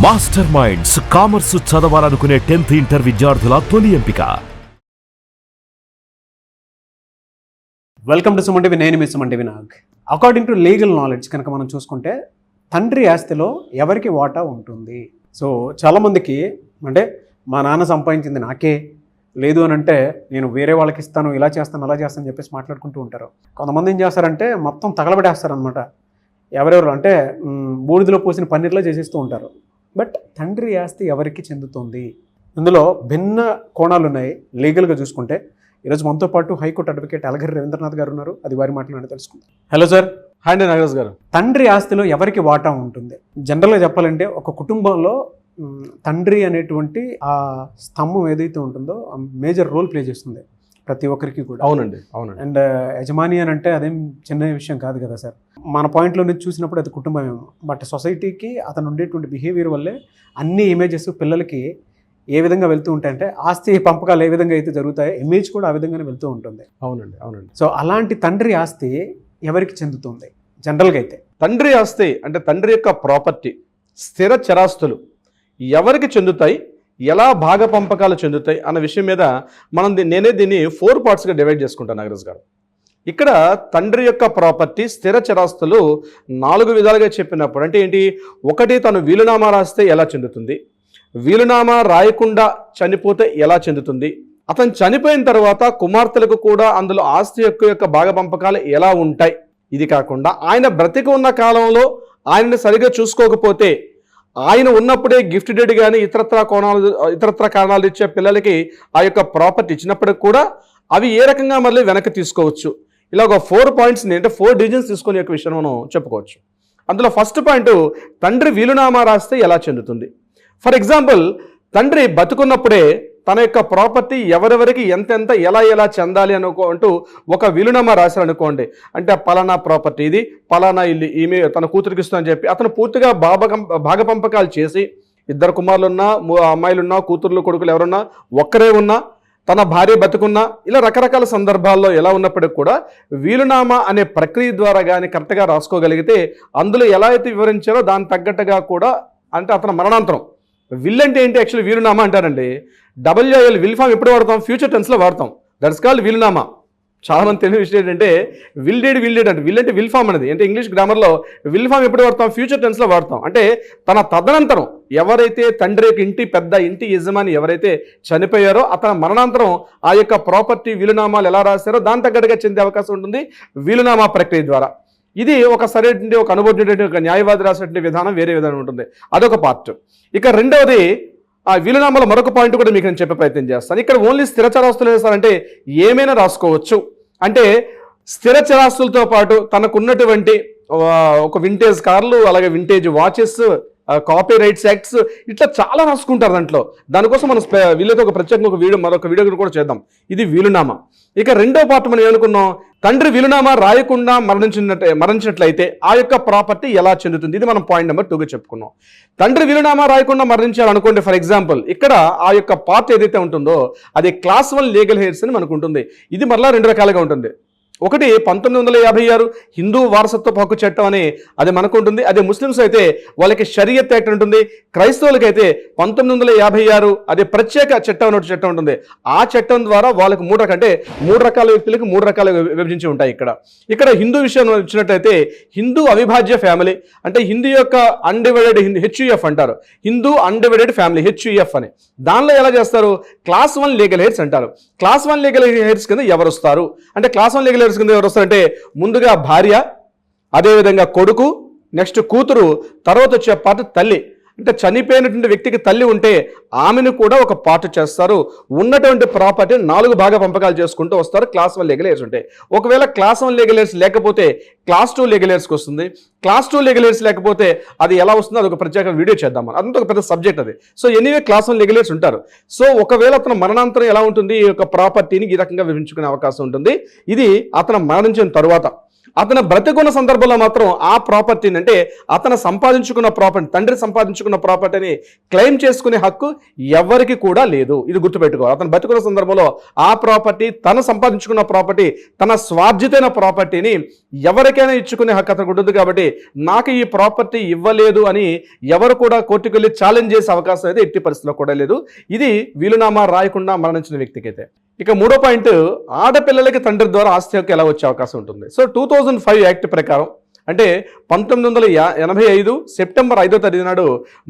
Master minds commerce చదవాలనుకునే 10th inter విద్యార్థుల తొలి ఎంపిక. Welcome to Suman TV. నేను మీ Suman TV Nag. According to legal knowledge కనుక మనం చూసుకుంటే తండ్రి ఆస్తిలో ఎవరికి వాటా ఉంటుంది? సో చాలామందికి అంటే మా నాన్న సంపాదించింది నాకే, లేదు అని అంటే నేను వేరే వాళ్ళకి ఇస్తాను, ఇలా చేస్తాను అలా చేస్తాను అని చెప్పేసి మాట్లాడుకుంటూ ఉంటారు. కొంతమంది ఏం చేస్తారంటే మొత్తం తగలబెట్టేస్తారనమాట. ఎవరెవరు అంటే బూడిదలో పోసిన పన్నీర్లో చేసేస్తూ ఉంటారు. బట్ తండ్రి ఆస్తి ఎవరికి చెందుతుంది? ఇందులో భిన్న కోణాలు ఉన్నాయి. లీగల్గా చూసుకుంటే ఈరోజు మనతో పాటు హైకోర్టు అడ్వకేట్ అలగిరి రవీంద్రనాథ్ గారు ఉన్నారు. అది వారి మాటలు తెలుసుకుందాం. Hello sir. హాయ్ అండి నాగరాజ్ గారు. తండ్రి ఆస్తిలో ఎవరికి వాటా ఉంటుంది? జనరల్గా చెప్పాలంటే ఒక కుటుంబంలో తండ్రి అనేటువంటి ఆ స్తంభం ఏదైతే ఉంటుందో మేజర్ రోల్ ప్లే చేస్తుంది ప్రతి ఒక్కరికి కూడా. అవునండి. అండ్ యజమాని అని అంటే అదేం చిన్న విషయం కాదు కదా సార్. మన పాయింట్లో నుంచి చూసినప్పుడు అది కుటుంబమేమో, బట్ సొసైటీకి అతను ఉండేటువంటి బిహేవియర్ వల్లే అన్ని ఇమేజెస్ పిల్లలకి ఏ విధంగా వెళ్తూ ఉంటాయంటే ఆస్తి పంపకాలు ఏ విధంగా అయితే జరుగుతాయో ఇమేజ్ కూడా ఆ విధంగానే వెళ్తూ ఉంటుంది. అవునండి. సో అలాంటి తండ్రి ఆస్తి ఎవరికి చెందుతుంది జనరల్గా అయితే? తండ్రి ఆస్తి అంటే తండ్రి యొక్క ప్రాపర్టీ, స్థిర చరాస్తులు ఎవరికి చెందుతాయి, ఎలా భాగ పంపకాలు చెందుతాయి అన్న విషయం మీద నేనే దీన్ని 4 పార్ట్స్గా డివైడ్ చేసుకుంటాను నాగరాజ్ గారు. ఇక్కడ తండ్రి యొక్క ప్రాపర్టీ, స్థిర చరాస్తులు 4 విధాలుగా చెప్పినప్పుడు అంటే ఏంటి? ఒకటి, తను వీలునామా రాస్తే ఎలా చెందుతుంది, వీలునామా రాయకుండా చనిపోతే ఎలా చెందుతుంది, అతను చనిపోయిన తర్వాత కుమార్తెలకు కూడా అందులో ఆస్తి యొక్క భాగ పంపకాలు ఎలా ఉంటాయి. ఇది కాకుండా ఆయన బ్రతికి ఉన్న కాలంలో ఆయనని సరిగ్గా చూసుకోకపోతే, ఆయన ఉన్నప్పుడే గిఫ్ట్ డెడ్ కానీ ఇతరత్ర కారణాలు ఇచ్చే పిల్లలకి ఆ యొక్క ప్రాపర్టీ ఇచ్చినప్పటికి కూడా అవి ఏ రకంగా మళ్ళీ వెనక్కి తీసుకోవచ్చు. ఇలా ఒక 4 పాయింట్స్ని అంటే 4 డివిజన్స్ తీసుకునే యొక్క విషయం మనం చెప్పుకోవచ్చు. అందులో ఫస్ట్ పాయింట్, తండ్రి వీలునామా రాస్తే ఎలా చెందుతుంది. ఫర్ ఎగ్జాంపుల్, తండ్రి బతుకున్నప్పుడే తన యొక్క ప్రాపర్టీ ఎవరెవరికి ఎంతెంత ఎలా చెందాలి అంటూ ఒక వీలునామా రాశారనుకోండి. అంటే పలానా ప్రాపర్టీ ఇది, పలానా ఇల్లు ఈమె తన కూతురికి ఇస్తుందని చెప్పి అతను పూర్తిగా భాగ పంపకాలు చేసి, 2 కుమారులున్నా, అమ్మాయిలున్నా, కూతుర్లు కొడుకులు ఎవరున్నా, ఒక్కరే ఉన్నా, తన భార్య బతుకున్నా, ఇలా రకరకాల సందర్భాల్లో ఎలా ఉన్నప్పటికీ కూడా వీలునామా అనే ప్రక్రియ ద్వారా కానీ కరెక్ట్గా రాసుకోగలిగితే అందులో ఎలా అయితే వివరించారో దాని తగ్గట్టుగా కూడా, అంటే అతను మరణాంతరం విల్ అంటే ఏంటి? యాక్చువల్లీ వీలునామా అంటారండి. WIL విల్ ఫామ్ ఎప్పుడు వాడతాం? ఫ్యూచర్ టెన్స్లో వాడతాం. దట్స్ కాల్డ్ వీలునామా. చాలామంది తెలియని విషయం ఏంటంటే విల్ డేడ్ అంటే విల్ అంటే విల్ ఫామ్ అనేది. అంటే ఇంగ్లీష్ గ్రామర్లో విల్ ఫామ్ ఎప్పుడు వాడతాం? ఫ్యూచర్ టెన్స్లో వాడతాం. అంటే తన తదనంతరం ఎవరైతే తండ్రి యొక్క ఇంటి యజమాని ఎవరైతే చనిపోయారో అతని మరణాంతరం ఆ యొక్క ప్రాపర్టీ వీలునామాలు ఎలా రాశారో దాని తగ్గట్టుగా చెందే అవకాశం ఉంటుంది వీలునామా ప్రక్రియ ద్వారా. ఇది ఒక సరైన ఒక అనుభవం ఒక న్యాయవాది రాసినటువంటి విధానం వేరే విధానం ఉంటుంది. అదొక పార్ట్. ఇక రెండవది, ఆ వీలునామాలో మరొక పాయింట్ కూడా మీకు నేను చెప్పే ప్రయత్నం చేస్తాను. ఇక్కడ ఓన్లీ స్థిర చరాస్తులు వేస్తారంటే ఏమైనా రాసుకోవచ్చు. అంటే స్థిర చరాస్తులతో పాటు తనకున్నటువంటి ఒక వింటేజ్ కార్లు, అలాగే vintage watches, copy rights acts, ఇట్లా చాలా రాసుకుంటారు దాంట్లో. దానికోసం మనం వీళ్ళతో ఒక ప్రత్యేకంగా మరొక వీడియో కూడా చేద్దాం. ఇది వీలునామా. ఇక రెండో పార్ట్ మనం ఏమనుకున్నాం? తండ్రి వీలునామా రాయకుండా మరణించినట్లయితే ఆ యొక్క ప్రాపర్టీ ఎలా చెందుతుంది. ఇది మనం పాయింట్ నెంబర్ 2గా చెప్పుకున్నాం. తండ్రి వీలునామా రాయకుండా మరణించాలనుకోండి, ఫర్ ఎగ్జాంపుల్ ఇక్కడ ఆ యొక్క పార్ట్ ఏదైతే ఉంటుందో అది క్లాస్ 1 లీగల్ హెయిర్స్ అని మనకు ఉంటుంది. ఇది మరలా 2 రకాలుగా ఉంటుంది. ఒకటి 1956 హిందూ వారసత్వ హక్కు చట్టం అని అది మనకు ఉంటుంది. అదే ముస్లిమ్స్ అయితే వాళ్ళకి షరియత్ యాక్ట్ ఉంటుంది. క్రైస్తవులకైతే 1956 అదే ప్రత్యేక చట్టం ఉంటుంది. ఆ చట్టం ద్వారా వాళ్ళకి 3 రకాల వ్యక్తులకు 3 రకాలుగా విభజించి ఉంటాయి. ఇక్కడ హిందూ విషయం వచ్చినట్లయితే హిందూ అవిభాజ్య ఫ్యామిలీ, అంటే హిందూ యొక్క అన్డివైడెడ్ HUF అంటారు. హిందూ అన్డివైడెడ్ ఫ్యామిలీ HUF అని. దానిలో ఎలా చేస్తారు? క్లాస్ 1 లీగల్ హెయిర్స్ అంటారు. క్లాస్ 1 లీగల్ హెయిర్స్ కింద ఎవరు వస్తారు అంటే క్లాస్ 1 లీగల్ కింద ఎవరు వస్తారంటే ముందుగా భార్య, అదేవిధంగా కొడుకు, నెక్స్ట్ కూతురు, తర్వాత వచ్చే పార్ట్ తల్లి. అంటే చనిపోయినటువంటి వ్యక్తికి తల్లి ఉంటే ఆమెను కూడా ఒక పార్ట్ చేస్తారు. ఉన్నటువంటి ప్రాపర్టీ 4 భాగ పంపకాలు చేసుకుంటూ వస్తారు. క్లాస్ 1 లీగల్ హెయిర్స్ ఉంటాయి. ఒకవేళ క్లాస్ 1 లీగల్ హెయిర్స్ లేకపోతే క్లాస్ 2 లీగల్ హెయిర్స్కి వస్తుంది. క్లాస్ 2 లీగల్ హెయిర్స్ లేకపోతే అది ఎలా వస్తుందో అది ఒక ప్రత్యేక వీడియో చేద్దాం. అదంతా ఒక పెద్ద సబ్జెక్ట్ అది. So anyway class 1 legal hairs ఉంటారు. సో ఒకవేళ అతను మరణాంతరం ఎలా ఉంటుంది, ఈ యొక్క ప్రాపర్టీని ఈ రకంగా విభజించుకునే అవకాశం ఉంటుంది. ఇది అతను మరణించిన తరువాత. అతను బ్రతికున్న సందర్భంలో మాత్రం ఆ ప్రాపర్టీని, అంటే అతను సంపాదించుకున్న ప్రాపర్టీ, తండ్రి సంపాదించుకున్న ప్రాపర్టీని క్లెయిమ్ చేసుకునే హక్కు ఎవరికి కూడా లేదు. ఇది గుర్తుపెట్టుకోవాలి. అతను బ్రతికున్న సందర్భంలో ఆ ప్రాపర్టీ, తను సంపాదించుకున్న ప్రాపర్టీ, తన స్వార్జితైన ప్రాపర్టీని ఎవరికైనా ఇచ్చుకునే హక్కు అతనికి ఉంటుంది. కాబట్టి నాకు ఈ ప్రాపర్టీ ఇవ్వలేదు అని ఎవరు కూడా కోర్టుకు వెళ్ళి ఛాలెంజ్ చేసే అవకాశం అయితే ఎట్టి పరిస్థితిలో కూడా లేదు. ఇది వీలునామా రాయకుండా మరణించిన వ్యక్తికైతే. ఇక మూడో పాయింట్, ఆడపిల్లలకి తండ్రి ద్వారా ఆస్తి హక్కు ఎలా వచ్చే అవకాశం ఉంటుంది. సో 2005 యాక్ట్ ప్రకారం, అంటే 1985 సెప్టెంబర్ 5వ తేదీ నాడు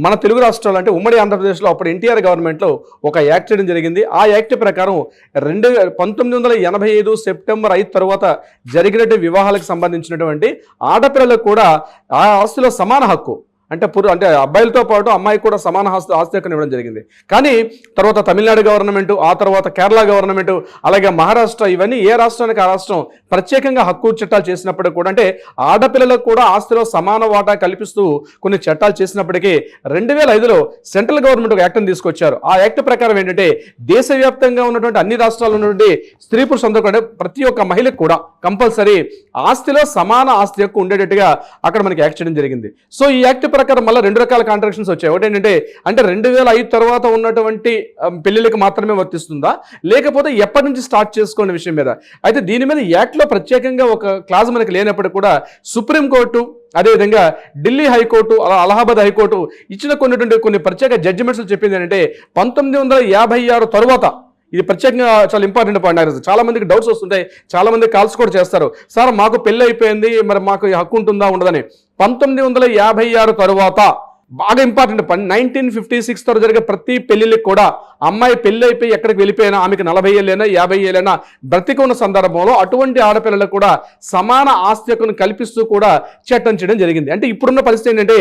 మన తెలుగు రాష్ట్రాలు, అంటే ఉమ్మడి ఆంధ్రప్రదేశ్లో అప్పుడు ఎన్టీఆర్ గవర్నమెంట్లో ఒక యాక్ట్ చేయడం జరిగింది. ఆ యాక్ట్ ప్రకారం 1985 సెప్టెంబర్ 5 తర్వాత జరిగినటువంటి వివాహాలకు సంబంధించినటువంటి ఆడపిల్లలకు కూడా ఆ ఆస్తిలో సమాన హక్కు, అంటే అబ్బాయిలతో పాటు అమ్మాయికి కూడా సమాన ఆస్తి హక్కును ఇవ్వడం జరిగింది. కానీ తర్వాత తమిళనాడు గవర్నమెంట్, ఆ తర్వాత కేరళ గవర్నమెంట్, అలాగే మహారాష్ట్ర, ఇవన్నీ ఏ రాష్ట్రానికి ఆ రాష్ట్రం ప్రత్యేకంగా హక్కు చట్టాలు చేసినప్పటికీ కూడా, అంటే ఆడపిల్లలకు కూడా ఆస్తిలో సమాన వాటా కల్పిస్తూ కొన్ని చట్టాలు చేసినప్పటికీ 2005లో సెంట్రల్ గవర్నమెంట్ ఒక యాక్ట్ని తీసుకొచ్చారు. ఆ యాక్ట్ ప్రకారం ఏంటంటే దేశవ్యాప్తంగా ఉన్నటువంటి అన్ని రాష్ట్రాల్లో ఉన్నటువంటి స్త్రీ పురుషులందరూ కూడా, ప్రతి ఒక్క మహిళకు కూడా కంపల్సరీ ఆస్తిలో సమాన ఆస్తి హక్కు ఉండేటట్టుగా అక్కడ మనకి యాక్ట్ చేయడం జరిగింది. సో ఈ యాక్ట్ ప్రకారం మళ్ళీ 2 రకాల కాంట్రాక్షన్స్ వచ్చాయి. ఒకటి ఏంటంటే, అంటే 2005 తర్వాత ఉన్నటువంటి పెళ్లిళ్ళకి మాత్రమే వర్తిస్తుందా, లేకపోతే ఎప్పటి నుంచి స్టార్ట్ చేసుకునే విషయం మీద. అయితే దీని మీద యాక్ట్లో ప్రత్యేకంగా ఒక క్లాజ్ మనకి లేనప్పటికీ కూడా సుప్రీంకోర్టు, అదేవిధంగా ఢిల్లీ హైకోర్టు, అలహాబాద్ హైకోర్టు ఇచ్చిన కొన్ని ప్రత్యేక జడ్జిమెంట్స్ చెప్పింది ఏంటంటే 1956 తరువాత, ఇది ప్రత్యేకంగా చాలా ఇంపార్టెంట్ పాయింట్. చాలా మందికి డౌట్స్ వస్తుంటాయి, చాలా మంది కాల్స్ కూడా చేస్తారు, సార్ మాకు పెళ్ళి అయిపోయింది, మరి మాకు ఈ హక్కు ఉంటుందా ఉండదని. 1956 తరువాత బాగా ఇంపార్టెంట్ పని, 1956 తర్వాత జరిగే ప్రతి పెళ్లికి కూడా అమ్మాయి పెళ్లి అయిపోయి ఎక్కడికి వెళ్ళిపోయినా, ఆమెకి 40 ఏళ్ళైనా 50 ఏళ్ళైనా బ్రతికి ఉన్న సందర్భంలో అటువంటి ఆడపిల్లలకు కూడా సమాన ఆస్తి హక్కును కల్పిస్తూ కూడా చట్టం చేయడం జరిగింది. అంటే ఇప్పుడున్న పరిస్థితి ఏంటంటే,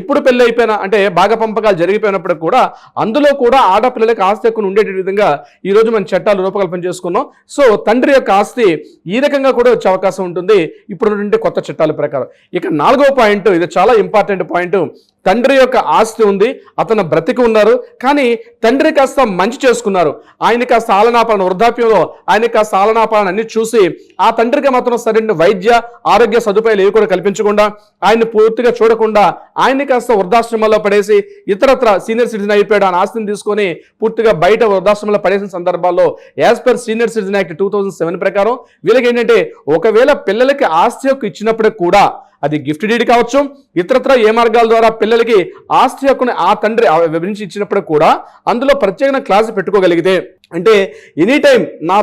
ఎప్పుడు పెళ్లి అయిపోయినా, అంటే బాగా పంపకాలు జరిగిపోయినప్పుడు కూడా అందులో కూడా ఆడపిల్లలకు ఆస్తి హక్కును ఉండే విధంగా ఈరోజు మనం చట్టాలు రూపకల్పన చేసుకున్నాం. సో తండ్రి యొక్క ఆస్తి ఈ రకంగా కూడా వచ్చే అవకాశం ఉంటుంది ఇప్పుడున్నటువంటి కొత్త చట్టాల ప్రకారం. ఇక 4వ పాయింట్, ఇది చాలా ఇంపార్టెంట్ పాయింట్. తండ్రి యొక్క ఆస్తి ఉంది, అతను బ్రతికి ఉన్నారు, కానీ తండ్రి కాస్త మంచి చేసుకున్నారు, ఆయన కాస్త ఆలనాపాలన, వృద్ధాప్యంలో ఆయన కాస్త ఆలనాపాలన అన్ని చూసి ఆ తండ్రికి మాత్రం సరైన వైద్య ఆరోగ్య సదుపాయాలు ఏవి కూడా కల్పించకుండా, ఆయన్ని పూర్తిగా చూడకుండా ఆయన్ని కాస్త వృద్ధాశ్రమంలో పడేసి ఇతరత్ర సీనియర్ సిటిజన్ అయిపోయాడు, ఆ ఆస్తిని తీసుకొని పూర్తిగా బయట వృద్ధాశ్రమంలో పడేసిన సందర్భాల్లో as per senior citizen act 2007 ప్రకారం వీళ్ళకి ఏంటంటే, ఒకవేళ పిల్లలకి ఆస్తి హక్కు ఇచ్చినప్పటికి కూడా అది గిఫ్ట్ డీడ్ కావచ్చు, ఇతరత్ర ఏ మార్గాల ద్వారా పిల్లలకి ఆస్తి హక్కుని ఆ తండ్రి వివరించి ఇచ్చినప్పుడు కూడా అందులో ప్రత్యేక క్లాస్ పెట్టుకోగలిగితే, అంటే ఎనీ టైం నా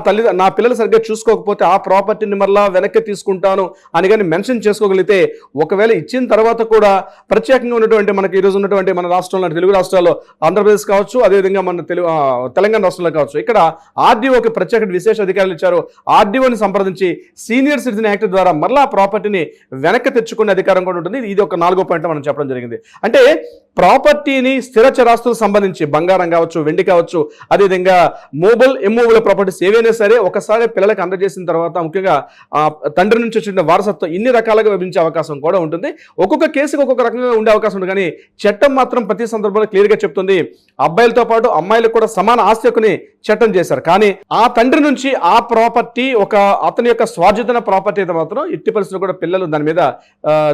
పిల్లలు సరిగ్గా చూసుకోకపోతే ఆ ప్రాపర్టీని మళ్ళా వెనక్కి తీసుకుంటాను అని కానీ మెన్షన్ చేసుకోగలిగితే, ఒకవేళ ఇచ్చిన తర్వాత కూడా ప్రత్యేకంగా ఉన్నటువంటి మనకి ఈరోజు ఉన్నటువంటి మన రాష్ట్రంలో, తెలుగు రాష్ట్రాల్లో ఆంధ్రప్రదేశ్ కావచ్చు, అదేవిధంగా మన తెలంగాణ రాష్ట్రంలో కావచ్చు, ఇక్కడ ఆర్డీఓకి ప్రత్యేక విశేష అధికారులు ఇచ్చారు. ఆర్డీఓని సంప్రదించి సీనియర్ సిటిజన్ యాక్ట్ ద్వారా మళ్ళీ ఆ ప్రాపర్టీని వెనక్కి తెచ్చుకునే అధికారం కూడా ఉంటుంది. ఇది ఒక 4వ పాయింట్ మనం చెప్పడం జరిగింది. అంటే ప్రాపర్టీని, స్థిర చరాస్తులకు సంబంధించి బంగారం కావచ్చు, వెండి కావచ్చు, అదేవిధంగా మూవబుల్ ఇమ్మూవబుల్ ప్రాపర్టీస్ ఏవైనా సరే ఒకసారి పిల్లలకు అందజేసిన తర్వాత, ముఖ్యంగా తండ్రి నుంచి వచ్చిన వారసత్వం ఇన్ని రకాలుగా విభజించే అవకాశం కూడా ఉంటుంది. ఒక్కొక్క కేసుకి ఒక్కొక్క రకంగా ఉండే అవకాశం ఉంటుంది. కానీ చట్టం మాత్రం ప్రతి సందర్భంలో క్లియర్గా చెప్తుంది, అబ్బాయిలతో పాటు అమ్మాయిలకు కూడా సమాన ఆస్తి హక్కుని చట్టం చేశారు. కానీ ఆ తండ్రి నుంచి ఆ ప్రాపర్టీ అతని యొక్క స్వార్జితన ప్రాపర్టీ అయితే మాత్రం ఎట్టి పరిస్థితుల్లో కూడా పిల్లలు దాని మీద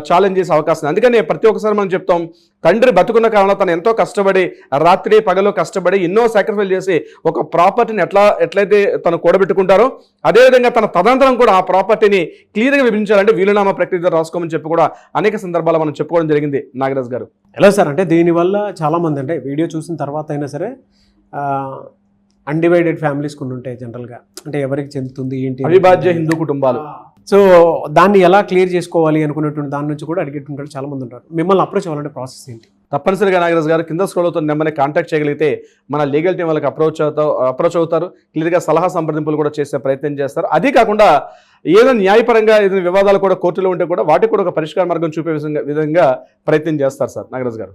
ఛాలెంజ్ చేసే అవకాశం. అందుకని ప్రతి ఒక్కసారి మనం చెప్తాం, తండ్రి బతుకున్న కారణంలో తను ఎంతో కష్టపడి రాత్రి పగలు కష్టపడి ఎన్నో సాక్రిఫైస్ చేసి ఒక ప్రాపర్టీని ఎట్లయితే తను కూడబెట్టుకుంటారో, అదేవిధంగా తన తదనంతరం కూడా ఆ ప్రాపర్టీని క్లియర్గా విభజించాలంటే వీలునామా ప్రక్రియ రాసుకోమని చెప్పి కూడా అనేక సందర్భాలు మనం చెప్పుకోవడం జరిగింది. నాగరాజ్ గారు, ఎలా సార్, అంటే దీనివల్ల చాలామంది, అంటే వీడియో చూసిన తర్వాత అయినా సరే అన్డివైడెడ్ ఫ్యామిలీస్ కొన్ని ఉంటాయి జనరల్గా, అంటే ఎవరికి చెందుతుంది ఏంటి, అవిభాజ్య హిందూ కుటుంబాలు. సో దాన్ని ఎలా క్లియర్ చేసుకోవాలి అనుకున్నటువంటి దాని నుంచి కూడా అడిగేటుంటారు చాలా మంది ఉంటారు. మిమ్మల్ని అప్రోచ్ అవ్వాలంటే ప్రాసెస్ ఏంటి? తప్పనిసరిగా నాగరాజ్ గారు కింద స్క్రోల్ అవుతున్న నెంబర్ని కాంటాక్ట్ చేయగలిగితే మన లీగల్ టీం వాళ్ళకి అప్రోచ్ అవుతారు. క్లియర్గా సలహా సంప్రదింపులు కూడా చేసే ప్రయత్నం చేస్తారు. అదే కాకుండా ఏదైనా న్యాయపరంగా ఏదైనా వివాదాలు కూడా కోర్టులో ఉంటే కూడా వాటికి కూడా ఒక పరిష్కార మార్గం చూపే విధంగా ప్రయత్నం చేస్తారు sir Nagaraj garu.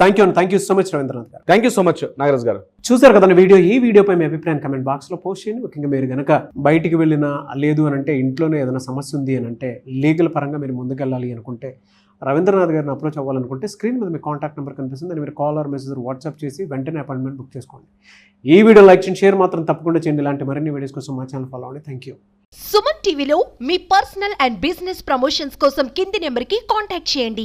Thank you so much Ravindranath garu. Thank you so much Nagaraj garu. చూసారు కదా ఈ వీడియోపై మీ అభిప్రాయం కమెంట్ బాక్స్లో పోస్ట్ చేయండి. ముఖ్యంగా మీరు కనుక బయటికి వెళ్ళినా లేదు అని అంటే, ఇంట్లోనే ఏదైనా సమస్య ఉంది అని అంటే, లీగల్ పరంగా మీరు ముందుకెళ్ళాలి అనుకుంటే, రవీంద్రనాథ్ గారిని అప్రోచ్ అవ్వాలనుకుంటే స్క్రీన్ మీద మీ కాంటాక్ట్ నెంబర్ కనిపిస్తుంది. దాన్ని మీరు కాల్ ఆర్ మెసేజ్ వాట్సాప్ చేసి వెంటనే అపాయింట్మెంట్ బుక్ చేసుకోండి. ఈ వీడియో లైక్ చేయండి, షేర్ మాత్రం తప్పకుండా చేయండి. ఇలాంటి మరిన్ని వీడియోస్ కోసం మా ఛానల్ ఫాలో అవ్వండి. Thank you. సుమన్ టీవీలో మీ పర్సనల్ అండ్ బిజినెస్ ప్రమోషన్స్ కోసం కింది నెంబర్కి కాంటాక్ట్ చేయండి.